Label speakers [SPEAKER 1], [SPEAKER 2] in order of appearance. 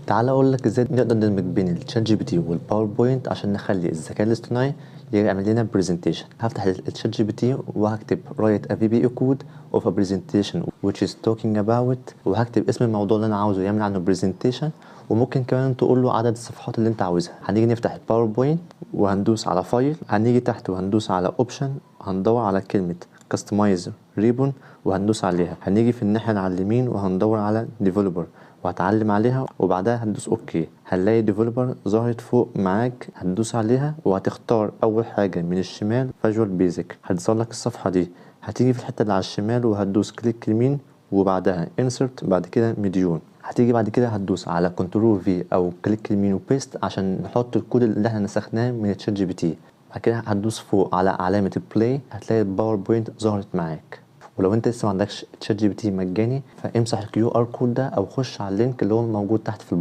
[SPEAKER 1] تعال اقول لك ازاي نقدر ندمج بين الشات جي بي تي والباوربوينت عشان نخلي الذكاء الاصطناعي يعمل لنا برزنتيشن. هفتح الشات جي بي تي وهكتب write a VBA code of a presentation which is talking about، وهكتب اسم الموضوع اللي انا عاوزه يعمل عنه برزنتيشن، وممكن كمان تقول له عدد الصفحات اللي انت عاوزها. هنيجي نفتح الباوربوينت وهندوس على فايل، هنيجي تحت وهندوس على اوبشن، هندور على كلمة كاستمايز ريبون وهندوس عليها. هنيجي في الناحية اللي على اليمين وهندور على ديفلوبر وهتعلم عليها، وبعدها هتدوس اوكي. هنلاقي ديفلوبر ظهرت فوق معاك، هتدوس عليها وهتختار اول حاجة من الشمال فيجوال بيزك، هتظهر لك الصفحة دي. هتيجي في الحتة اللي على الشمال وهتدوس كليك يمين وبعدها انسرت، بعد كده مديون. هتيجي بعد كده هتدوس على كنترول في او كليك يمين وبيست عشان نحط الكود اللي احنا نسخناه من الشات جي بي تي. بعد كده هتدوس فوق على علامة البلاي، هتلاقي الباوربوينت ظهرت معاك. ولو انت لسه ما عندكش تشات جي بي تي مجاني، فامسح الكيو ار كود ده او خش على اللينك اللي هو موجود تحت في